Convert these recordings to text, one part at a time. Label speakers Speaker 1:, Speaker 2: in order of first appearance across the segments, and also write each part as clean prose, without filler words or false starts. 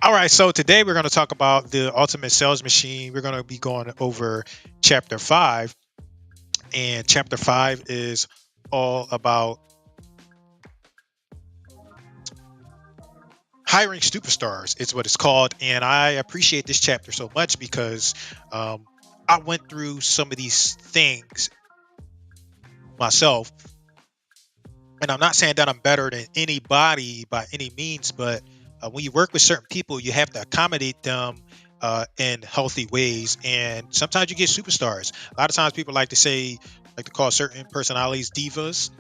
Speaker 1: All right, so today we're going to talk about the ultimate sales machine. We're going to be going over chapter 5, and chapter 5 is all about hiring superstars, is what it's called. And I appreciate this chapter so much because um, I went through some of these things myself. And I'm not saying that I'm better than anybody by any means, but when you work with certain people, you have to accommodate them in healthy ways. And sometimes you get superstars. A lot of times people like to call certain personalities divas,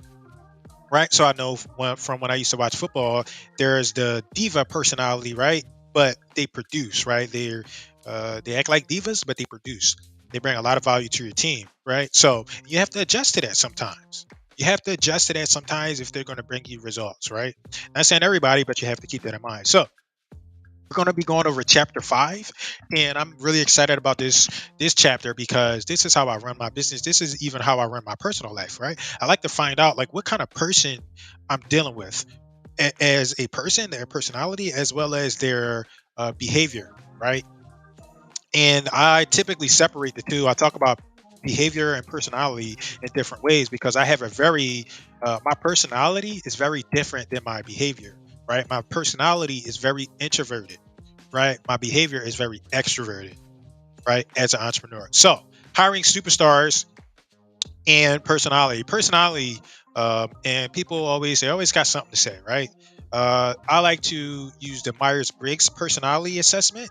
Speaker 1: right? So I know from when I used to watch football, there's the diva personality, right? But they produce, right? They act like divas, but they produce. They bring a lot of value to your team, right? So you have to adjust to that sometimes. You have to adjust to that sometimes if they're going to bring you results, right? Not saying everybody, but you have to keep that in mind. So we're going to be going over chapter 5, and I'm really excited about this chapter because this is how I run my business. This is even how I run my personal life, right? I like to find out like what kind of person I'm dealing with as a person, their personality, as well as their behavior, right? And I typically separate the two. I talk about behavior and personality in different ways because I have my personality is very different than my behavior, right? My personality is very introverted, right? My behavior is very extroverted, right? As an entrepreneur. So hiring superstars and personality, and people always, they always got something to say, right? I like to use the Myers-Briggs personality assessment,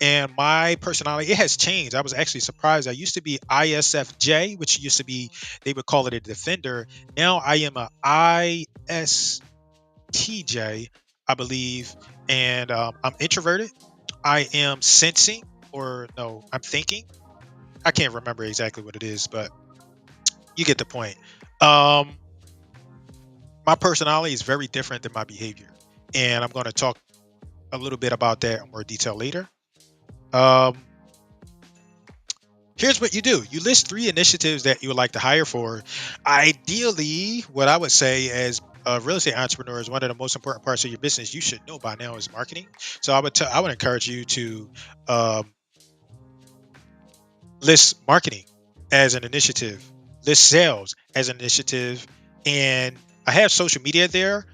Speaker 1: and my personality, it has changed. I was actually surprised. I used to be ISFJ, which used to be, they would call it a defender. Now I am a ISTJ, I believe. And I'm introverted. I am sensing, or no, I'm thinking. I can't remember exactly what it is, but you get the point. um my personality is very different than my behavior, and I'm going to talk a little bit about that in more detail later. um Here's what you do. You list 3 initiatives that you would like to hire for. Ideally, what I would say as a real estate entrepreneur is one of the most important parts of your business you should know by now is marketing. So I would encourage you to um, list marketing as an initiative, list sales as an initiative, and I have social media there.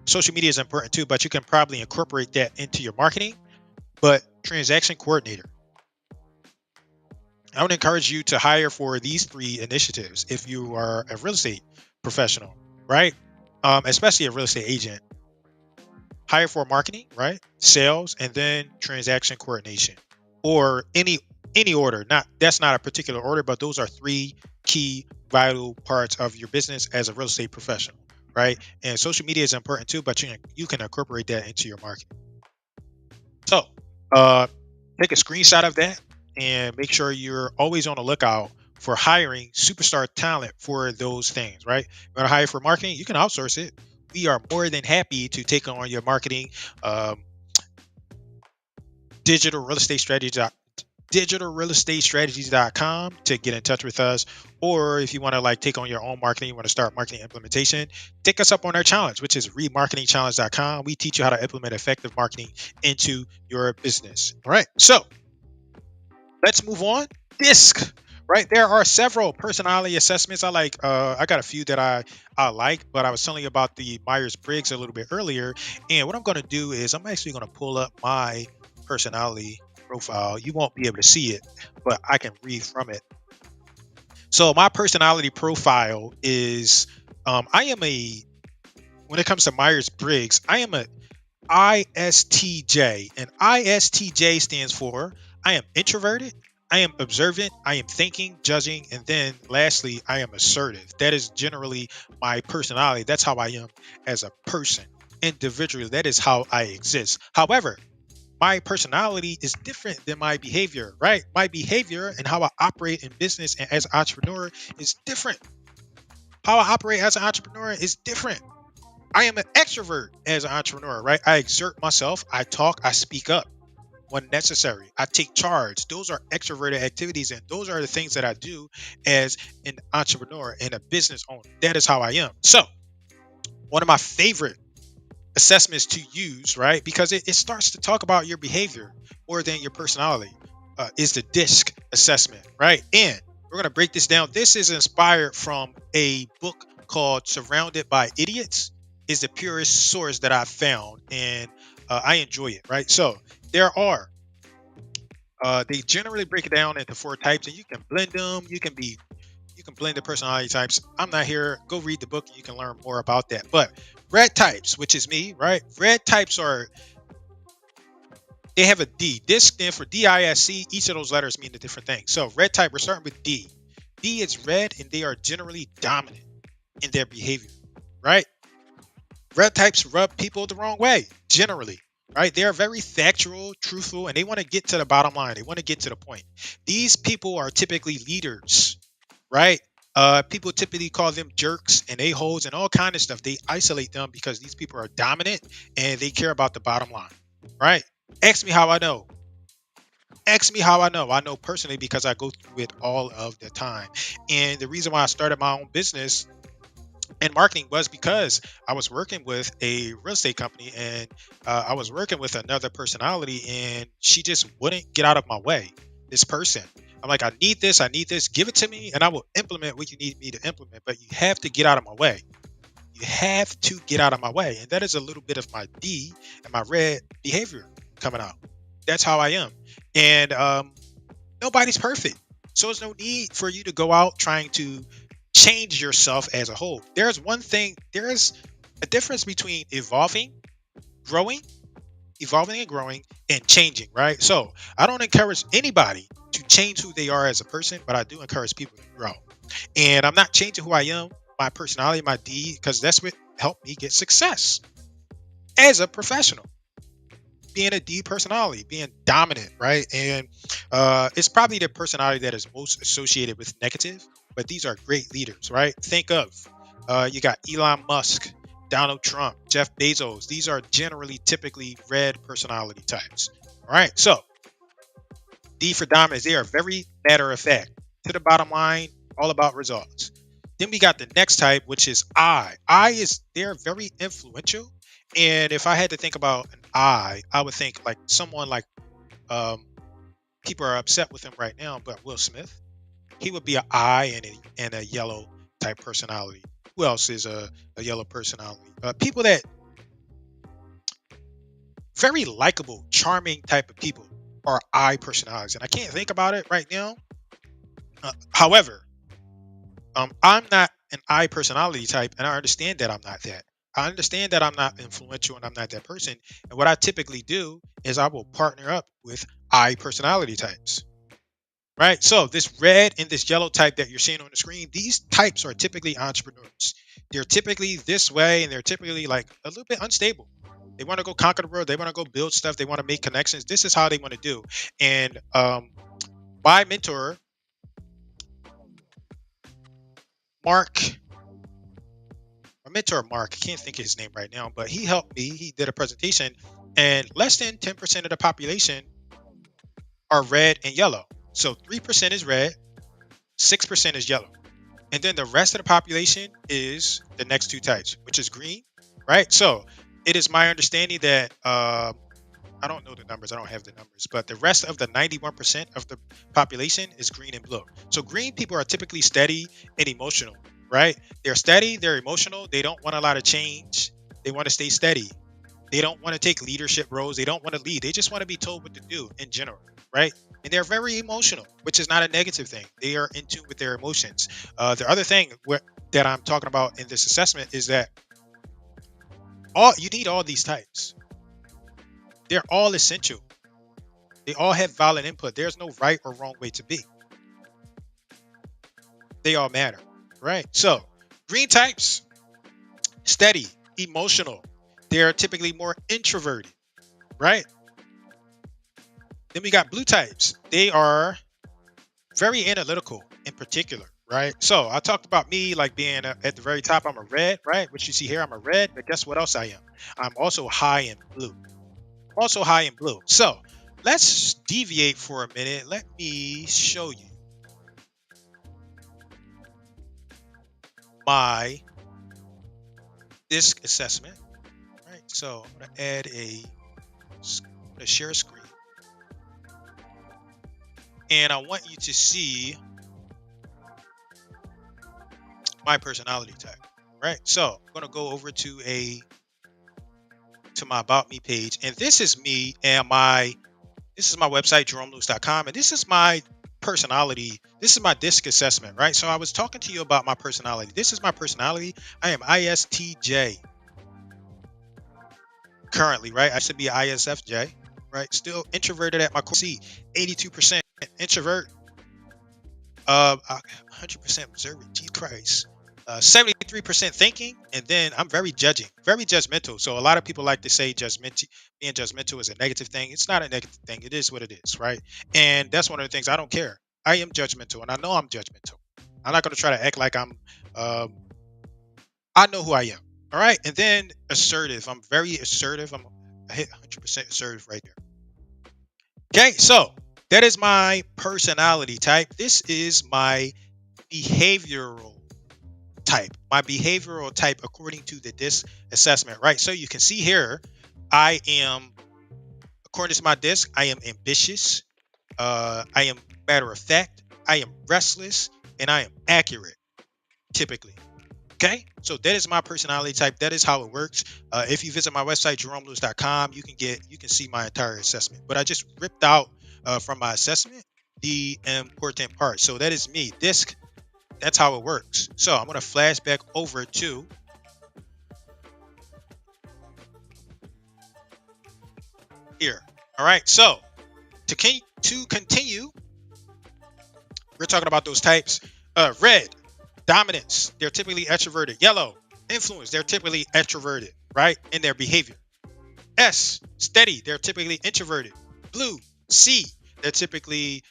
Speaker 1: Social media is important too, but you can probably incorporate that into your marketing. But transaction coordinator, I would encourage you to hire for these 3 initiatives if you are a real estate professional, right? Especially a real estate agent. Hire for marketing, right? Sales, and then transaction coordination, or any order. Not That's not a particular order, but those are 3 key vital parts of your business as a real estate professional, right? And social media is important too, but you can incorporate that into your marketing. So, uh, take a screenshot of that and make sure you're always on the lookout for hiring superstar talent for those things, right? You want to hire for marketing? You can outsource it. We are more than happy to take on your marketing, um, digital real estate strategy digitalrealestatestrategies.com to get in touch with us. Or if you want to like take on your own marketing, you want to start marketing implementation, take us up on our challenge, which is remarketingchallenge.com. We teach you how to implement effective marketing into your business. All right, so let's move on. Disc, right? There are several personality assessments. I got a few that I like, but I was telling you about the Myers-Briggs a little bit earlier. And what I'm going to do is I'm actually going to pull up my personality profile. You won't be able to see it, but I can read from it. So my personality profile is I am a when it comes to Myers-Briggs, I am a ISTJ, and ISTJ stands for I am introverted, I am observant, I am thinking, judging, and then lastly, I am assertive. That is generally my personality. That's how I am as a person. Individually, that is how I exist. However, my personality is different than my behavior, right? My behavior and how I operate in business and as an entrepreneur is different. How I operate as an entrepreneur is different. I am an extrovert as an entrepreneur, right? I exert myself, I talk, I speak up when necessary. I take charge. Those are extroverted activities, and those are the things that I do as an entrepreneur and a business owner. That is how I am. So, one of my favorite assessments to use, right? Because it starts to talk about your behavior more than your personality. Is the DISC assessment, right? And we're going to break this down. This is inspired from a book called Surrounded by Idiots. Is the purest source that I found, and I enjoy it, right? So there are they generally break it down into four types, and you can blend them. You can blend the personality types. I'm not here. Go read the book and you can learn more about that. But red types, which is me, right? Red types are, they have a D. This stands for DISC. Each of those letters mean a different thing. So red type, we're starting with D. D is red and they are generally dominant in their behavior, right? Red types rub people the wrong way, generally, right? They are very factual, truthful, and they want to get to the bottom line. They want to get to the point. These people are typically leaders, right? People typically call them jerks and a-holes and all kind of stuff. They isolate them because these people are dominant and they care about the bottom line, right? Ask me how I know. Ask me how I know. I know personally because I go through it all of the time. And the reason why I started my own business and marketing was because I was working with a real estate company, and I was working with another personality, and she just wouldn't get out of my way. This person, I'm like, I need this, give it to me, and I will implement what you need me to implement. But you have to get out of my way. You have to get out of my way, and that is a little bit of my D and my red behavior coming out. That's how I am, and nobody's perfect. So there's no need for you to go out trying to change yourself as a whole. There's a difference between growing, evolving and growing, and changing, right? So I don't encourage anybody to change who they are as a person, but I do encourage people to grow. And I'm not changing who I am, my personality, my D, because that's what helped me get success as a professional, being a D personality, being dominant, right? And it's probably the personality that is most associated with negative, but these are great leaders, right? Think of you got Elon Musk, Donald Trump, Jeff Bezos. These are generally typically red personality types. All right. So D for dominance, they are very matter of fact, to the bottom line, all about results. Then we got the next type, which is I. I is they're very influential. And if I had to think about an I would think like someone like um, people are upset with him right now, but Will Smith, he would be an I and a yellow type personality. Who else is a yellow personality? People that very likable, charming type of people are I personalities, and I can't think about it right now. However, I'm not an I personality type, and I understand that I'm not that. I understand that I'm not influential and I'm not that person. And what I typically do is I will partner up with I personality types. Right. So this red and this yellow type that you're seeing on the screen, these types are typically entrepreneurs. They're typically this way and they're typically like a little bit unstable. They want to go conquer the world. They want to go build stuff. They want to make connections. This is how they want to do. And my mentor, Mark, Mark, I can't think of his name right now, but he helped me. He did a presentation, and less than 10% of the population are red and yellow. So 3% is red, 6% is yellow. And then the rest of the population is the next two types, which is green, right? So it is my understanding that I don't know the numbers, I don't have the numbers, but the rest of the 91% of the population is green and blue. So green people are typically steady and emotional, right? They're steady, they're emotional, they don't want a lot of change, they want to stay steady. They don't want to take leadership roles. They don't want to lead. They just want to be told what to do in general, right? And they're very emotional, which is not a negative thing. They are in tune with their emotions. The other thing that I'm talking about in this assessment is that all you need all these types. They're all essential. They all have valid input. There's no right or wrong way to be. They all matter, right? So green types, steady, emotional. They're typically more introverted, right? Then we got blue types. They are very analytical in particular, right? So I talked about me like being at the very top. I'm a red, right? Which you see here, I'm a red, but guess what else I am? I'm also high in blue. Also high in blue. So let's deviate for a minute. Let me show you my DISC assessment, right? So I'm gonna add I'm gonna share a screen, and I want you to see my personality type. Right. So I'm gonna go over to my about me page, and this is me and this is my website, jerome.com, and this is my personality. This is my disc assessment, right? So I was talking to you about my personality. This is my personality. I am ISTJ currently, right? I should be ISFJ, right? Still introverted at my core. See, 82% introvert, 100% observant. Jesus Christ. 73% thinking, and then I'm very judging, very judgmental. So a lot of people like to say being judgmental is a negative thing. It's not a negative thing. It is what it is, right? And that's one of the things I don't care. I am judgmental, and I know I'm judgmental. I'm not going to try to act like Um, I know who I am. All right, and then assertive. I'm very assertive. I hit 100% assertive right there. Okay, so that is my personality type. This is my behavioral type. My behavioral type according to the DISC assessment, right? So you can see here, I am, according to my DISC, I am ambitious, I am matter of fact, I am restless, and I am accurate, typically. Okay, so that is my personality type. That is how it works. If you visit my website, jerome.com, you can see my entire assessment. But I just ripped out from my assessment the important part. So that is me. DISC, that's how it works. So I'm going to flash back over to here. All right. So to continue, we're talking about those types. Red, dominance. They're typically extroverted. Yellow, influence. They're typically extroverted, right, in their behavior. S, steady. They're typically introverted. Blue, C. They're typically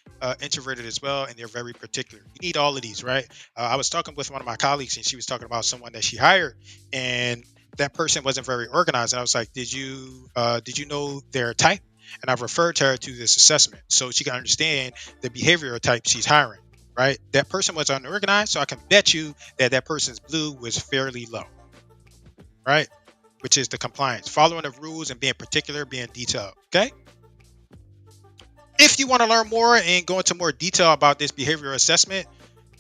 Speaker 1: introverted as well, and they're very particular. You need all of these, right? I was talking with one of my colleagues, and she was talking about someone that she hired, and that person wasn't very organized. And I was like, did you know their type? And I've referred her to this assessment so she can understand the behavioral type she's hiring. Right? That person was unorganized, so I can bet you that that person's blue was fairly low. Right? Which is the compliance, following the rules and being particular, being detailed. Okay. If you want to learn more and go into more detail about this behavioral assessment,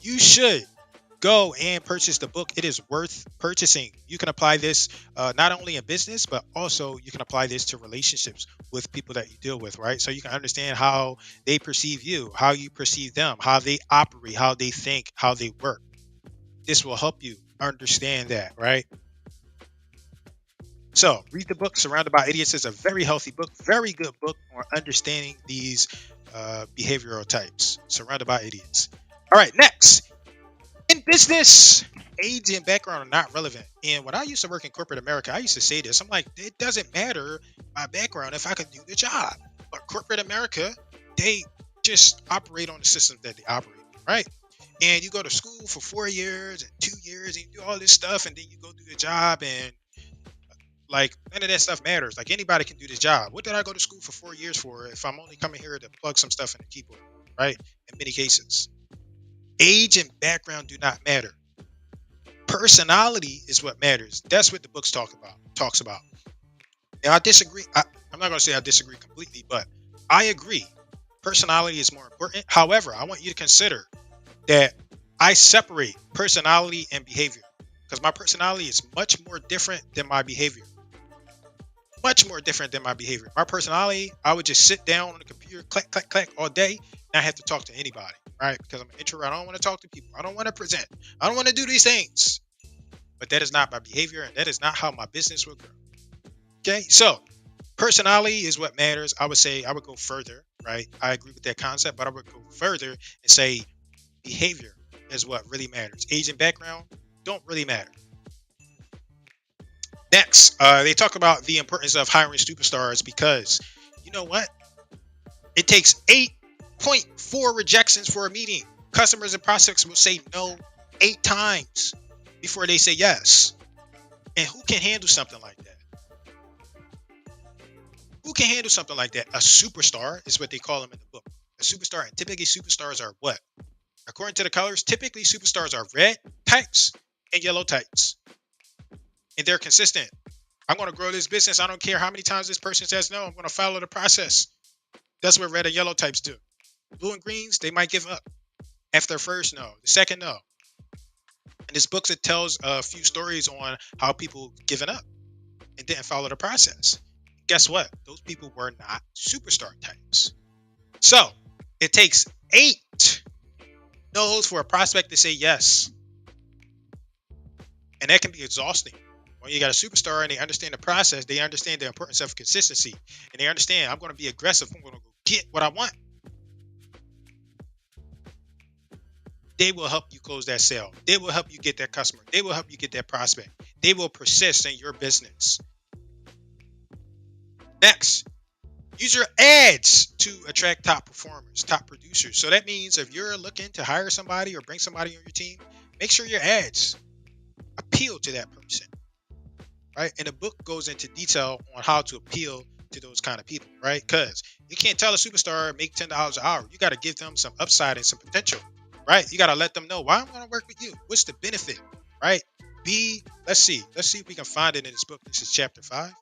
Speaker 1: you should go and purchase the book. It is worth purchasing. You can apply this not only in business, but also you can apply this to relationships with people that you deal with, right? So you can understand how they perceive you, how you perceive them, how they operate, how they think, how they work. This will help you understand that, right? So read the book. Surrounded by Idiots is a very healthy book, very good book on understanding these behavioral types. Surrounded by Idiots. All right, next. In business, age and background are not relevant. And when I used to work in corporate America, I used to say this. I'm like, it doesn't matter my background if I can do the job. But corporate America, they just operate on the systems that they operate, right? And you go to school for 4 years and 2 years and you do all this stuff, and then you go do the job, and like none of that stuff matters. Like anybody can do this job. What did I go to school for 4 years for if I'm only coming here to plug some stuff in the keyboard, right? In many cases, age and background do not matter. Personality is what matters. That's what the books talks about. Now I disagree. I'm not going to say I disagree completely, but I agree. Personality is more important. However, I want you to consider that I separate personality and behavior because my personality is much more different than my behavior. Much more different than my behavior. My personality, I would just sit down on the computer, clack, clack, clack all day, not have to talk to anybody, right? Because I'm an introvert. I don't want to talk to people. I don't want to present. I don't want to do these things. But that is not my behavior, and that is not how my business will grow. Okay, so personality is what matters. I would say I would go further, right? I agree with that concept, but I would go further and say behavior is what really matters. Age and background don't really matter. Next, they talk about the importance of hiring superstars because you know what? It takes 8.4 rejections for a meeting. Customers and prospects will say no 8 times before they say yes. And who can handle something like that? Who can handle something like that? A superstar is what they call them in the book. A superstar, and typically superstars are what? According to the colors, typically superstars are red types and yellow types. And they're consistent. I'm going to grow this business. I don't care how many times this person says no. I'm going to follow the process. That's what red and yellow types do. Blue and greens, they might give up after their first no, the second no. In this book, it tells a few stories on how people given up and didn't follow the process. Guess what? Those people were not superstar types. So it takes 8 no's for a prospect to say yes. And that can be exhausting. When you got a superstar and they understand the process, they understand the importance of consistency, and they understand I'm going to be aggressive. I'm going to go get what I want. They will help you close that sale. They will help you get that customer. They will help you get that prospect. They will persist in your business. Next, use your ads to attract top performers, top producers. So that means if you're looking to hire somebody or bring somebody on your team, make sure your ads appeal to that person, right? And the book goes into detail on how to appeal to those kind of people, right? Because you can't tell a superstar make $10 an hour. You got to give them some upside and some potential, right? You got to let them know why I'm going to work with you. What's the benefit, right? Let's see if we can find it in this book. This is chapter 5.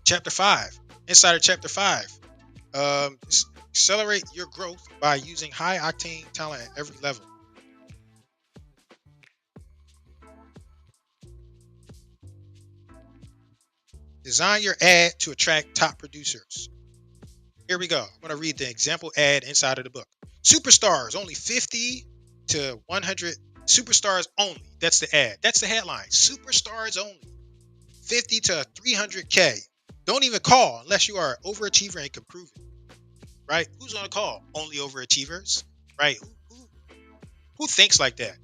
Speaker 1: Chapter 5. Inside of chapter 5, accelerate your growth by using high octane talent at every level. Design your ad to attract top producers. Here we go. I'm going to read the example ad inside of the book. Superstars, only 50 to 100. Superstars only. That's the ad. That's the headline. Superstars only. 50 to 300K. Don't even call unless you are an overachiever and can prove it. Right? Who's on a call? Only overachievers. Right? Who thinks like that?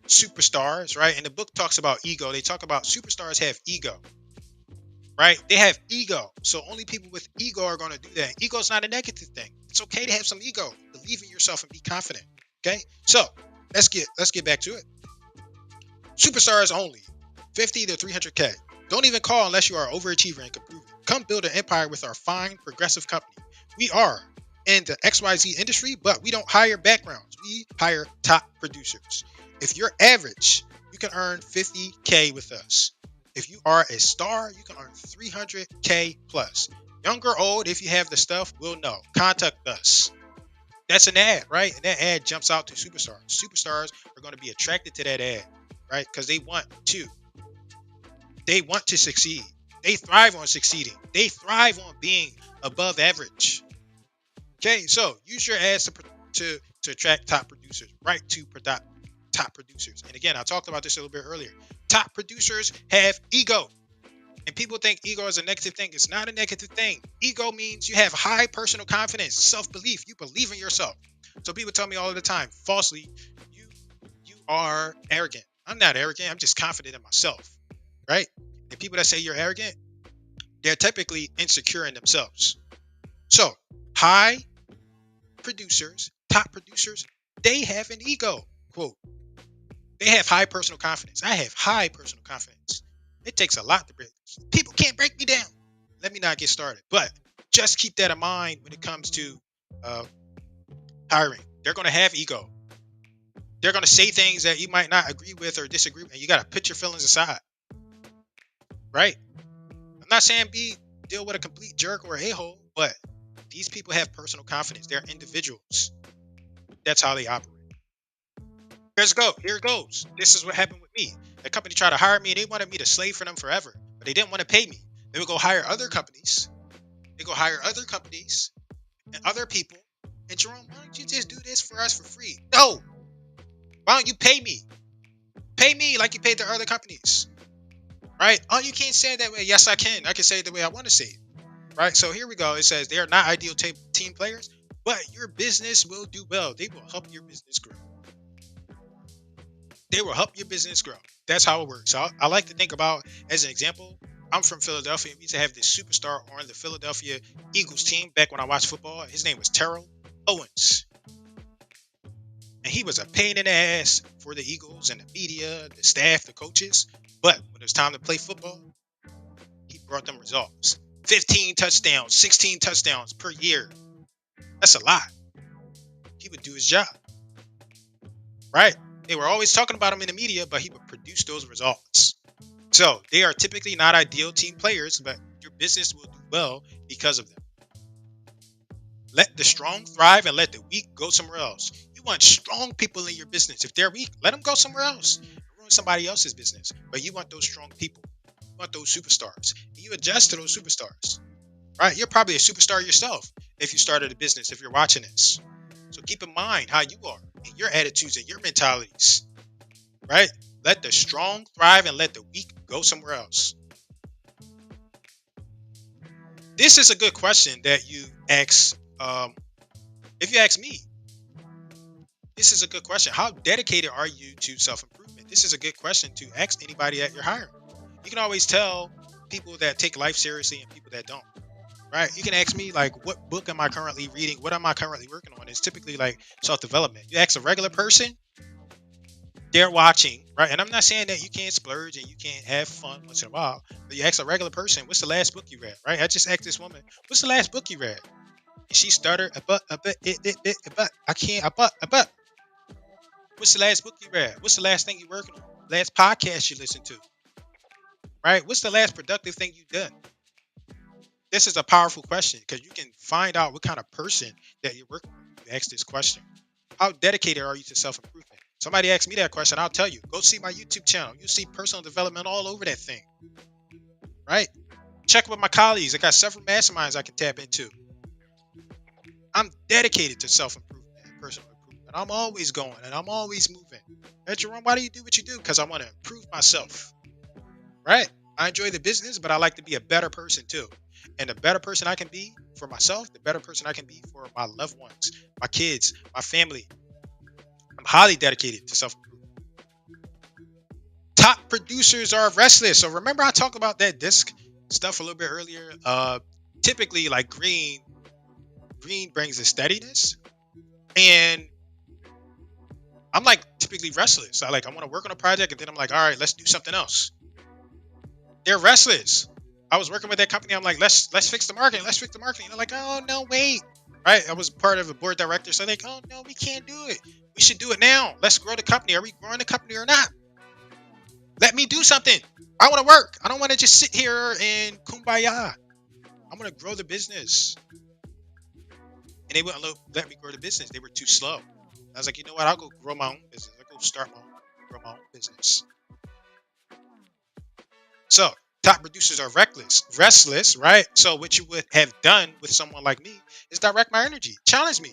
Speaker 1: Superstars, right? And the book talks about ego. They talk about superstars have ego. Right? They have ego. So only people with ego are going to do that. Ego is not a negative thing. It's okay to have some ego. Believe in yourself and be confident. Okay? So let's get back to it. Superstars only. 50 to 300K. Don't even call unless you are an overachiever and can prove it. Come build an empire with our fine, progressive company. We are in the XYZ industry, but we don't hire backgrounds. We hire top producers. If you're average, you can earn 50K with us. If you are a star, you can earn 300K plus. Young or old, if you have the stuff, we'll know. Contact us. That's an ad, right? And that ad jumps out to superstars. Superstars are going to be attracted to that ad, right? Because they want to succeed. They thrive on succeeding. They thrive on being above average. Okay, so use your ads to attract top producers, right? To top producers. And again, I talked about this a little bit earlier. Top producers have ego. And people think ego is a negative thing. It's not a negative thing. Ego means you have high personal confidence, self-belief. You believe in yourself. So people tell me all the time, falsely, you are arrogant. I'm not arrogant. I'm just confident in myself, right? And people that say you're arrogant, they're typically insecure in themselves. So high producers, top producers, they have an ego. Quote, they have high personal confidence. I have high personal confidence. It takes a lot to break. People can't break me down. Let me not get started. But just keep that in mind when it comes to hiring. They're going to have ego. They're going to say things that you might not agree with or disagree with. And you got to put your feelings aside. Right? I'm not saying deal with a complete jerk or a-hole, but these people have personal confidence. They're individuals. That's how they operate. Here it goes. This is what happened with me. The company tried to hire me and they wanted me to slave for them forever, but they didn't want to pay me. They would go hire other companies. They go hire other companies and other people. And Jerome, why don't you just do this for us for free? No. Why don't you pay me? Pay me like you paid the other companies. Right? Oh, you can't say it that way. Yes, I can. I can say it the way I want to say it. Right? So here we go. It says they are not ideal team players, but your business will do well. They will help your business grow. They will help your business grow. That's how it works. So I like to think about, as an example, I'm from Philadelphia. We used to have this superstar on the Philadelphia Eagles team back when I watched football. His name was Chet Holmes. And he was a pain in the ass for the Eagles and the media, the staff, the coaches. But when it was time to play football, he brought them results. 15 touchdowns, 16 touchdowns per year. That's a lot. He would do his job. Right? They were always talking about him in the media, but he would produce those results. So they are typically not ideal team players, but your business will do well because of them. Let the strong thrive and let the weak go somewhere else. You want strong people in your business. If they're weak, let them go somewhere else. Ruin somebody else's business. But you want those strong people. You want those superstars. And you adjust to those superstars. Right? You're probably a superstar yourself if you started a business, if you're watching this. So keep in mind how you are and your attitudes and your mentalities. Right? Let the strong thrive and let the weak go somewhere else. This is a good question that you ask. If you ask me, this is a good question. How dedicated are you to self-improvement? This is a good question to ask anybody that you're hiring. You can always tell people that take life seriously and people that don't. Right? You can ask me like, what book am I currently reading? What am I currently working on? It's typically like self-development. You ask a regular person, they're watching, right? And I'm not saying that you can't splurge and you can't have fun once in a while, but you ask a regular person, what's the last book you read? Right? I just asked this woman, what's the last book you read? And she stuttered, I can't, but. What's the last book you read? What's the last thing you working on? Last podcast you listened to? Right? What's the last productive thing you done? This is a powerful question because you can find out what kind of person that you're working with. You ask this question. How dedicated are you to self-improvement? Somebody asked me that question, I'll tell you. Go see my YouTube channel. You'll see personal development all over that thing. Right? Check with my colleagues. I got several masterminds I can tap into. I'm dedicated to self-improvement and personal improvement. I'm always going and I'm always moving. Hey, Jerome, why do you do what you do? Because I want to improve myself. Right? I enjoy the business, but I like to be a better person too. And the better person I can be for myself, the better person I can be for my loved ones, my kids, my family. I'm highly dedicated to self-improvement. Top producers are restless. So remember I talked about that disc stuff a little bit earlier. Typically like green brings a steadiness. And I'm like typically restless. I want to work on a project and then I'm like, all right, let's do something else. They're restless. I was working with that company. I'm like, let's fix the marketing. Let's fix the marketing. They're like, oh no, wait. Right? I was part of a board director. So they're like, oh no, we can't do it. We should do it now. Let's grow the company. Are we growing the company or not? Let me do something. I want to work. I don't want to just sit here and kumbaya. I'm going to grow the business. And they wouldn't let me grow the business. They were too slow. I was like, you know what? I'll go grow my own business. I'll go start grow my own business. So top producers are restless, right? So what you would have done with someone like me is direct my energy, challenge me.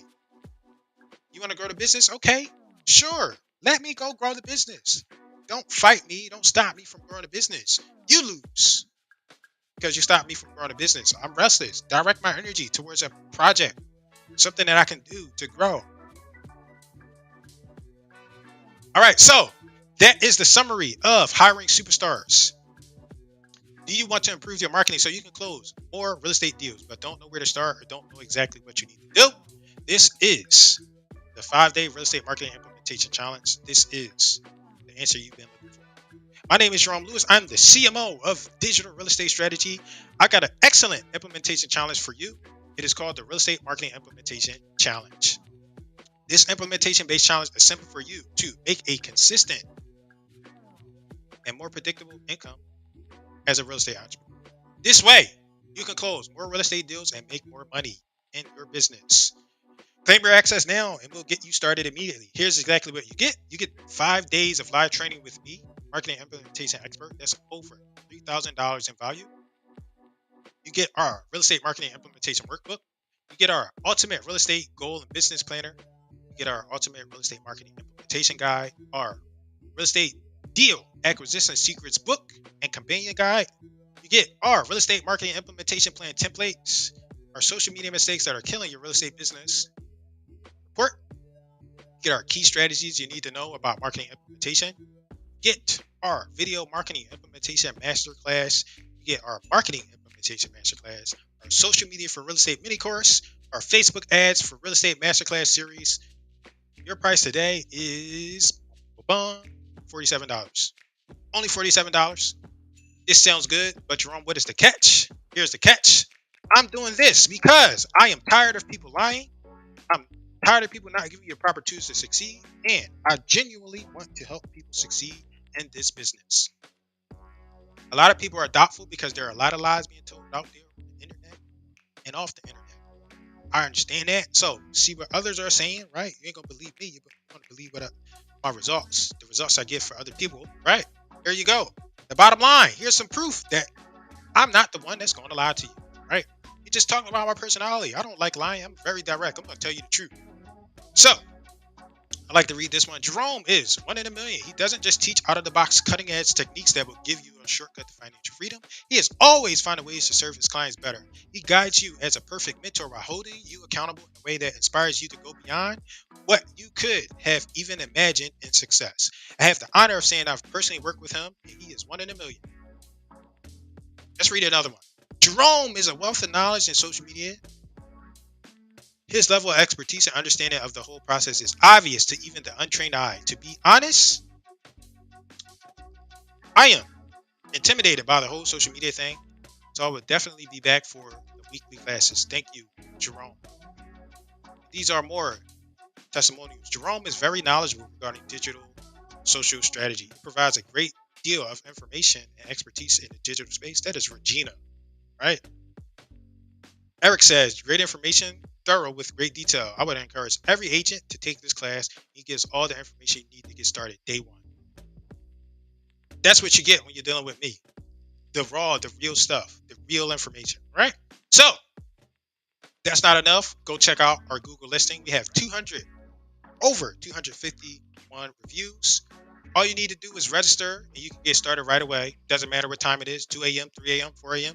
Speaker 1: You want to grow the business? Okay, sure. Let me go grow the business. Don't fight me. Don't stop me from growing the business. You lose because you stopped me from growing the business. I'm restless. Direct my energy towards a project, something that I can do to grow. All right, so that is the summary of hiring superstars. Do you want to improve your marketing so you can close more real estate deals, but don't know where to start or don't know exactly what you need to do? This is the 5-day real estate marketing implementation challenge. This is the answer you've been looking for. My name is Jerome Lewis. I'm the CMO of Digital Real Estate Strategy. I got an excellent implementation challenge for you. It is called the Real Estate Marketing Implementation Challenge. This implementation-based challenge is simple for you to make a consistent and more predictable income as a real estate entrepreneur. This way, you can close more real estate deals and make more money in your business. Claim your access now and we'll get you started immediately. Here's exactly what you get. You get 5 days of live training with me, marketing implementation expert. That's over $3,000 in value. You get our real estate marketing implementation workbook. You get our ultimate real estate goal and business planner. You get our ultimate real estate marketing implementation guide, our real estate deal acquisition secrets book and companion guide. You get our real estate marketing implementation plan templates, our social media mistakes that are killing your real estate business report. You get our key strategies you need to know about marketing implementation. Get our video marketing implementation masterclass. You get our marketing implementation masterclass, our social media for real estate mini course, our Facebook ads for real estate masterclass series. Your price today is $47. Only $47. This sounds good, but Jerome, what is the catch? Here's the catch. I'm doing this because I am tired of people lying. I'm tired of people not giving you proper tools to succeed. And I genuinely want to help people succeed in this business. A lot of people are doubtful because there are a lot of lies being told out there on the internet and off the internet. I understand that. So see what others are saying, right? You ain't gonna believe me. You're gonna believe my results, the results I get for other people, right? There you go. The bottom line. Here's some proof that I'm not the one that's going to lie to you, right? You're just talking about my personality. I don't like lying. I'm very direct. I'm gonna tell you the truth. So I like to read this one. Jerome is one in a million. He doesn't just teach out of the box cutting edge techniques that will give you a shortcut to financial freedom. He is always finding ways to serve his clients better. He guides you as a perfect mentor by holding you accountable in a way that inspires you to go beyond what you could have even imagined in success. I have the honor of saying I've personally worked with him, and he is one in a million. Let's read another one. Jerome is a wealth of knowledge in social media. His level of expertise and understanding of the whole process is obvious to even the untrained eye. To be honest, I am intimidated by the whole social media thing, so I would definitely be back for the weekly classes. Thank you, Jerome. These are more testimonials. Jerome is very knowledgeable regarding digital social strategy. He provides a great deal of information and expertise in the digital space. That is Regina, right? Eric says, great information, thorough with great detail. I would encourage every agent to take this class. He gives all the information you need to get started day one. That's what you get when you're dealing with me. The raw, the real stuff, the real information, right? So that's not enough. Go check out our Google listing. We have over 251 reviews. All you need to do is register and you can get started right away. Doesn't matter what time it is, 2 a.m., 3 a.m., 4 a.m.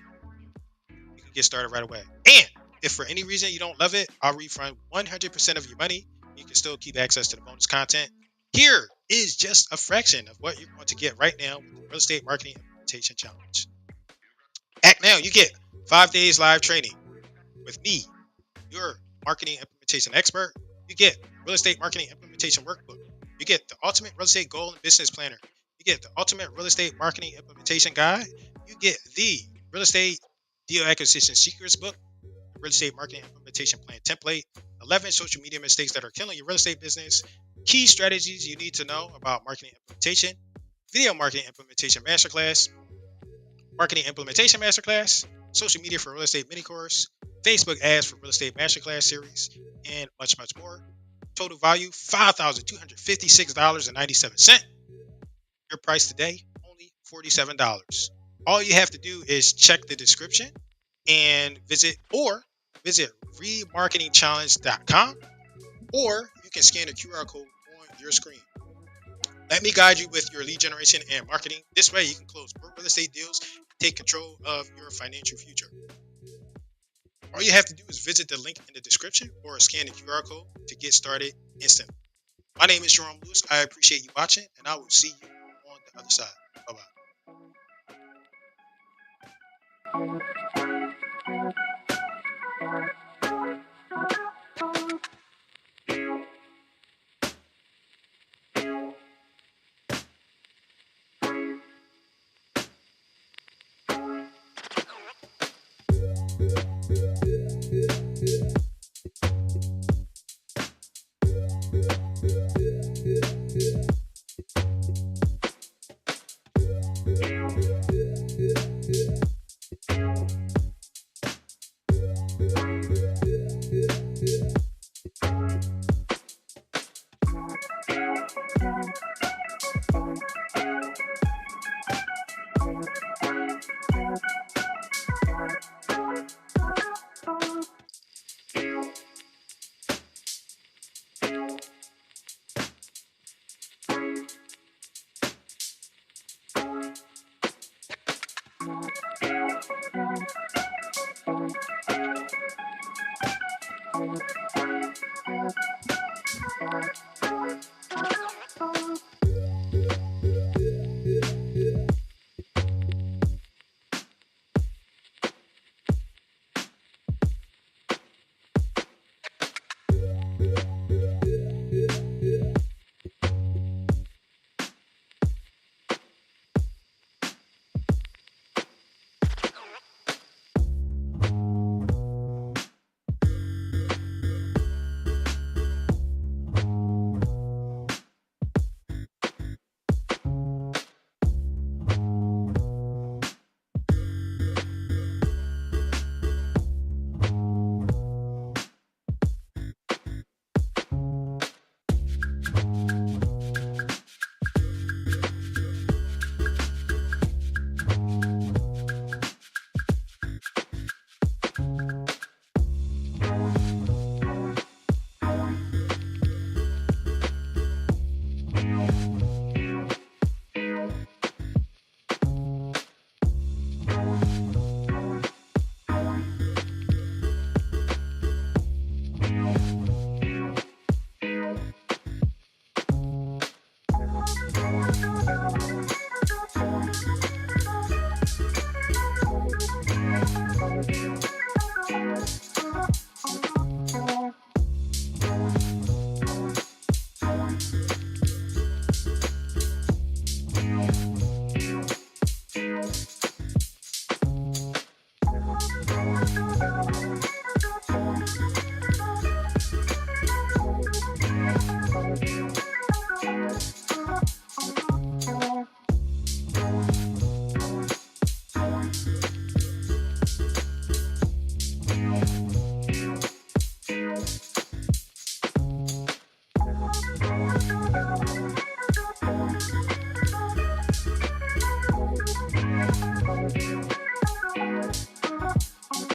Speaker 1: You can get started right away. And if for any reason you don't love it, I'll refund 100% of your money. You can still keep access to the bonus content. Here is just a fraction of what you're going to get right now with the Real Estate Marketing Implementation Challenge. Act now. You get 5 days live training with me, your marketing implementation expert. You get Real Estate Marketing Implementation Workbook. You get the Ultimate Real Estate Goal and Business Planner. You get the Ultimate Real Estate Marketing Implementation Guide. You get the Real Estate Deal Acquisition Secrets Book, the Real Estate Marketing Implementation Plan Template, 11 social media mistakes that are killing your real estate business, key strategies you need to know about marketing implementation, Video Marketing Implementation Masterclass, Marketing Implementation Masterclass, Social Media for Real Estate Mini Course, Facebook Ads for Real Estate Masterclass Series, and much, much more. Total value, $5,256.97. Your price today, only $47. All you have to do is check the description and visit remarketingchallenge.com, or you can scan the QR code on your screen. Let me guide you with your lead generation and marketing. This way you can close more real estate deals and take control of your financial future. All you have to do is visit the link in the description or scan the QR code to get started instantly. My name is Jerome Lewis. I appreciate you watching, and I will see you on the other side. Bye-bye.